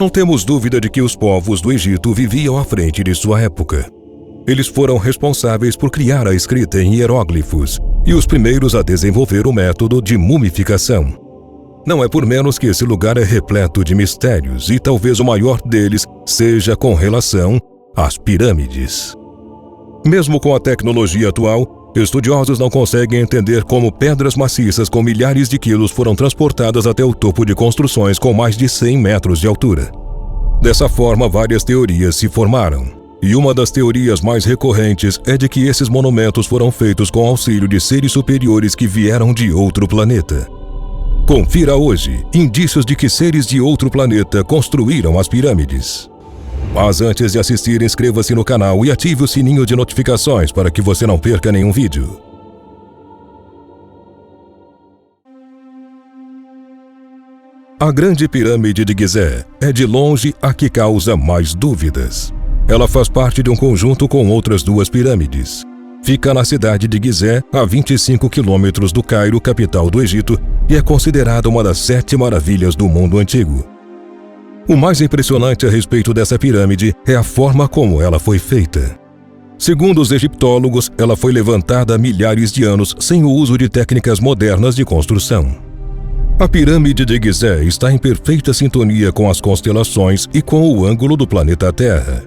Não temos dúvida de que os povos do Egito viviam à frente de sua época. Eles foram responsáveis por criar a escrita em hieróglifos e os primeiros a desenvolver o método de mumificação. Não é por menos que esse lugar é repleto de mistérios e talvez o maior deles seja com relação às pirâmides. Mesmo com a tecnologia atual, estudiosos não conseguem entender como pedras maciças com milhares de quilos foram transportadas até o topo de construções com mais de 100 metros de altura. Dessa forma, várias teorias se formaram. E uma das teorias mais recorrentes é de que esses monumentos foram feitos com auxílio de seres superiores que vieram de outro planeta. Confira hoje indícios de que seres de outro planeta construíram as pirâmides. Mas antes de assistir, inscreva-se no canal e ative o sininho de notificações para que você não perca nenhum vídeo. A Grande Pirâmide de Gizé é de longe a que causa mais dúvidas. Ela faz parte de um conjunto com outras duas pirâmides. Fica na cidade de Gizé, a 25 quilômetros do Cairo, capital do Egito, e é considerada uma das 7 maravilhas do mundo antigo. O mais impressionante a respeito dessa pirâmide é a forma como ela foi feita. Segundo os egiptólogos, ela foi levantada há milhares de anos sem o uso de técnicas modernas de construção. A pirâmide de Gizé está em perfeita sintonia com as constelações e com o ângulo do planeta Terra.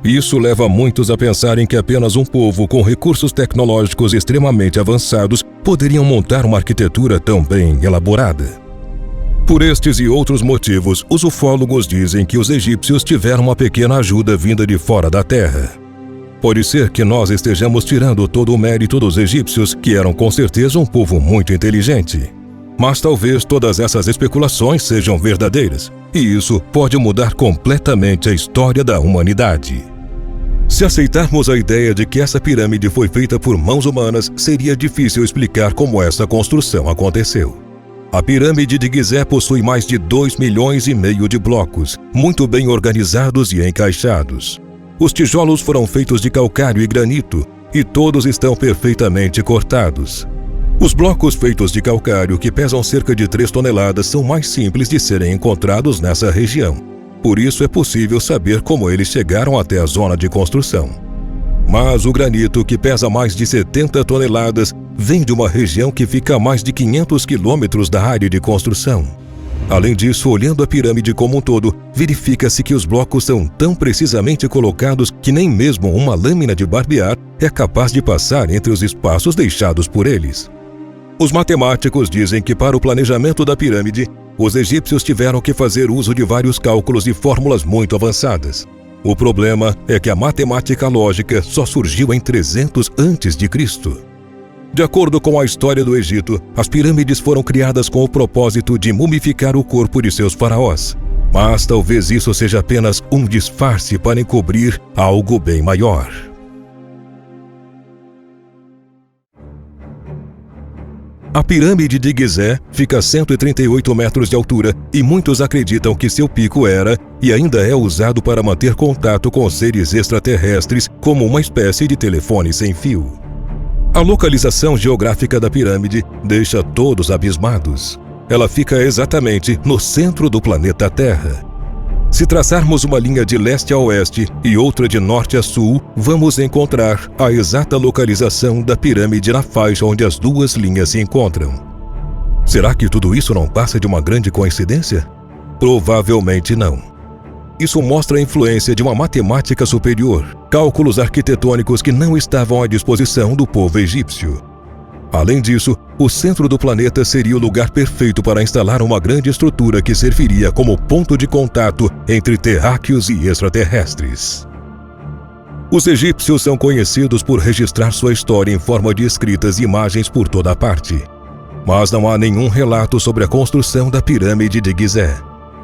Isso leva muitos a pensarem que apenas um povo com recursos tecnológicos extremamente avançados poderiam montar uma arquitetura tão bem elaborada. Por estes e outros motivos, os ufólogos dizem que os egípcios tiveram uma pequena ajuda vinda de fora da Terra. Pode ser que nós estejamos tirando todo o mérito dos egípcios, que eram com certeza um povo muito inteligente. Mas talvez todas essas especulações sejam verdadeiras, e isso pode mudar completamente a história da humanidade. Se aceitarmos a ideia de que essa pirâmide foi feita por mãos humanas, seria difícil explicar como essa construção aconteceu. A pirâmide de Gizé possui mais de 2,5 milhões de blocos, muito bem organizados e encaixados. Os tijolos foram feitos de calcário e granito, e todos estão perfeitamente cortados. Os blocos feitos de calcário, que pesam cerca de 3 toneladas, são mais simples de serem encontrados nessa região. Por isso é possível saber como eles chegaram até a zona de construção. Mas o granito, que pesa mais de 70 toneladas, vem de uma região que fica a mais de 500 quilômetros da área de construção. Além disso, olhando a pirâmide como um todo, verifica-se que os blocos são tão precisamente colocados que nem mesmo uma lâmina de barbear é capaz de passar entre os espaços deixados por eles. Os matemáticos dizem que para o planejamento da pirâmide, os egípcios tiveram que fazer uso de vários cálculos e fórmulas muito avançadas. O problema é que a matemática lógica só surgiu em 300 a.C. De acordo com a história do Egito, as pirâmides foram criadas com o propósito de mumificar o corpo de seus faraós. Mas talvez isso seja apenas um disfarce para encobrir algo bem maior. A pirâmide de Gizé fica a 138 metros de altura e muitos acreditam que seu pico era e ainda é usado para manter contato com seres extraterrestres como uma espécie de telefone sem fio. A localização geográfica da pirâmide deixa todos abismados. Ela fica exatamente no centro do planeta Terra. Se traçarmos uma linha de leste a oeste e outra de norte a sul, vamos encontrar a exata localização da pirâmide na faixa onde as duas linhas se encontram. Será que tudo isso não passa de uma grande coincidência? Provavelmente não. Isso mostra a influência de uma matemática superior, cálculos arquitetônicos que não estavam à disposição do povo egípcio. Além disso, o centro do planeta seria o lugar perfeito para instalar uma grande estrutura que serviria como ponto de contato entre terráqueos e extraterrestres. Os egípcios são conhecidos por registrar sua história em forma de escritas e imagens por toda parte. Mas não há nenhum relato sobre a construção da pirâmide de Gizé,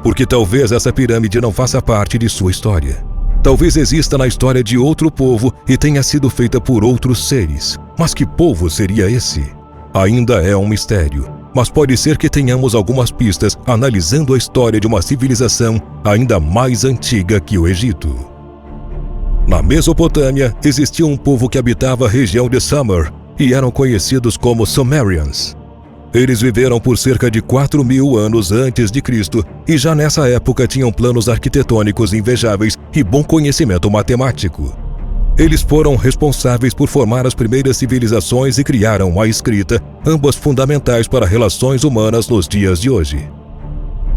porque talvez essa pirâmide não faça parte de sua história. Talvez exista na história de outro povo e tenha sido feita por outros seres. Mas que povo seria esse? Ainda é um mistério, mas pode ser que tenhamos algumas pistas analisando a história de uma civilização ainda mais antiga que o Egito. Na Mesopotâmia, existia um povo que habitava a região de Sumer e eram conhecidos como Sumerians. Eles viveram por cerca de 4.000 anos antes de Cristo e já nessa época tinham planos arquitetônicos invejáveis e bom conhecimento matemático. Eles foram responsáveis por formar as primeiras civilizações e criaram a escrita, ambas fundamentais para relações humanas nos dias de hoje.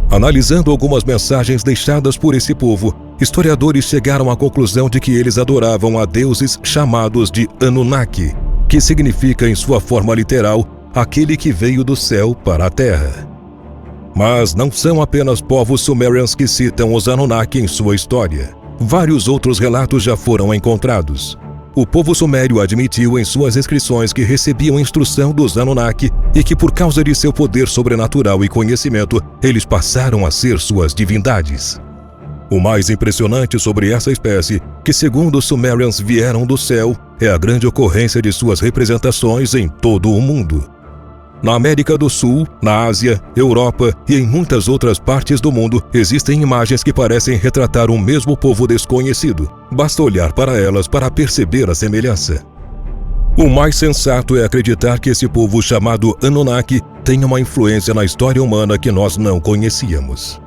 Analisando algumas mensagens deixadas por esse povo, historiadores chegaram à conclusão de que eles adoravam a deuses chamados de Anunnaki, que significa em sua forma literal, aquele que veio do céu para a terra. Mas não são apenas povos sumérios que citam os Anunnaki em sua história. Vários outros relatos já foram encontrados. O povo sumério admitiu em suas inscrições que recebiam instrução dos Anunnaki e que por causa de seu poder sobrenatural e conhecimento, eles passaram a ser suas divindades. O mais impressionante sobre essa espécie, que segundo os Sumerians vieram do céu, é a grande ocorrência de suas representações em todo o mundo. Na América do Sul, na Ásia, Europa e em muitas outras partes do mundo, existem imagens que parecem retratar um mesmo povo desconhecido. Basta olhar para elas para perceber a semelhança. O mais sensato é acreditar que esse povo chamado Anunnaki tem uma influência na história humana que nós não conhecíamos.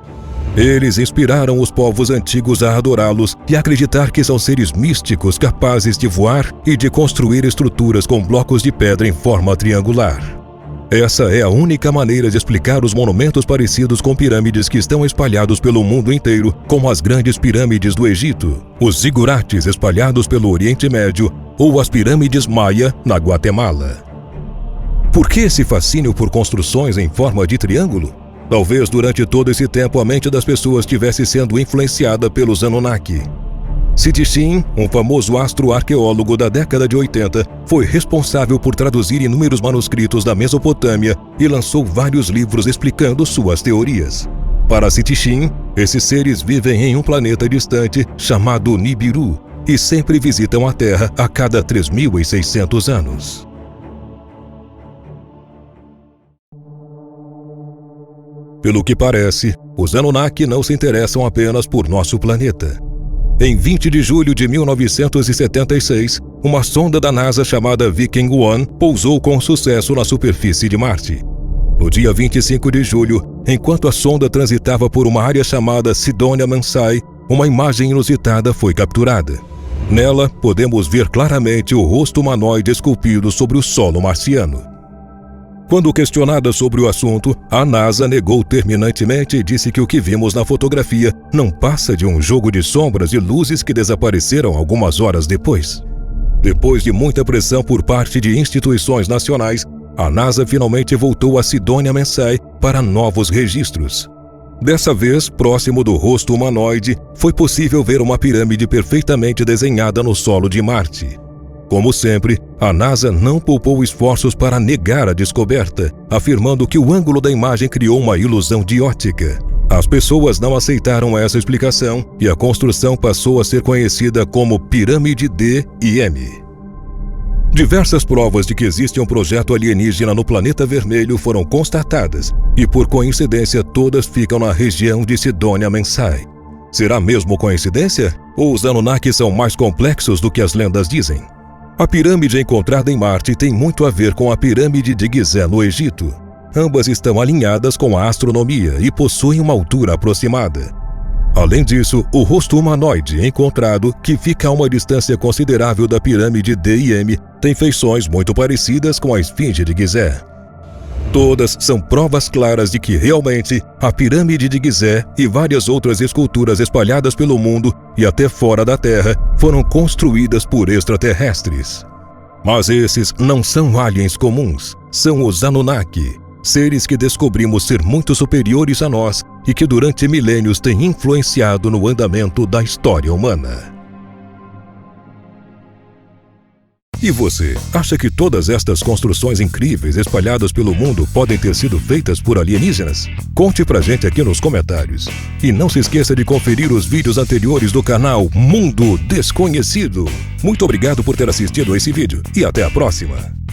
Eles inspiraram os povos antigos a adorá-los e acreditar que são seres místicos capazes de voar e de construir estruturas com blocos de pedra em forma triangular. Essa é a única maneira de explicar os monumentos parecidos com pirâmides que estão espalhados pelo mundo inteiro, como as grandes pirâmides do Egito, os zigurates espalhados pelo Oriente Médio ou as pirâmides Maia na Guatemala. Por que esse fascínio por construções em forma de triângulo? Talvez durante todo esse tempo a mente das pessoas estivesse sendo influenciada pelos Anunnaki. Sitchin, um famoso astroarqueólogo da década de 80, foi responsável por traduzir inúmeros manuscritos da Mesopotâmia e lançou vários livros explicando suas teorias. Para Sitchin, esses seres vivem em um planeta distante chamado Nibiru e sempre visitam a Terra a cada 3.600 anos. Pelo que parece, os Anunnaki não se interessam apenas por nosso planeta. Em 20 de julho de 1976, uma sonda da NASA chamada Viking 1 pousou com sucesso na superfície de Marte. No dia 25 de julho, enquanto a sonda transitava por uma área chamada Cydonia Mensae, uma imagem inusitada foi capturada. Nela, podemos ver claramente o rosto humanoide esculpido sobre o solo marciano. Quando questionada sobre o assunto, a NASA negou terminantemente e disse que o que vimos na fotografia não passa de um jogo de sombras e luzes que desapareceram algumas horas depois. Depois de muita pressão por parte de instituições nacionais, a NASA finalmente voltou a Cydonia Mensae para novos registros. Dessa vez, próximo do rosto humanoide, foi possível ver uma pirâmide perfeitamente desenhada no solo de Marte. Como sempre, a NASA não poupou esforços para negar a descoberta, afirmando que o ângulo da imagem criou uma ilusão de ótica. As pessoas não aceitaram essa explicação e a construção passou a ser conhecida como Pirâmide D e M. Diversas provas de que existe um projeto alienígena no planeta vermelho foram constatadas e, por coincidência, todas ficam na região de Cydonia Mensae. Será mesmo coincidência? Ou os Anunnaki são mais complexos do que as lendas dizem? A pirâmide encontrada em Marte tem muito a ver com a pirâmide de Gizé no Egito. Ambas estão alinhadas com a astronomia e possuem uma altura aproximada. Além disso, o rosto humanoide encontrado, que fica a uma distância considerável da pirâmide D e M, tem feições muito parecidas com a esfinge de Gizé. Todas são provas claras de que realmente a pirâmide de Gizé e várias outras esculturas espalhadas pelo mundo e até fora da Terra foram construídas por extraterrestres. Mas esses não são aliens comuns, são os Anunnaki, seres que descobrimos ser muito superiores a nós e que durante milênios têm influenciado no andamento da história humana. E você, acha que todas estas construções incríveis espalhadas pelo mundo podem ter sido feitas por alienígenas? Conte pra gente aqui nos comentários. E não se esqueça de conferir os vídeos anteriores do canal Mundo Desconhecido. Muito obrigado por ter assistido a esse vídeo e até a próxima!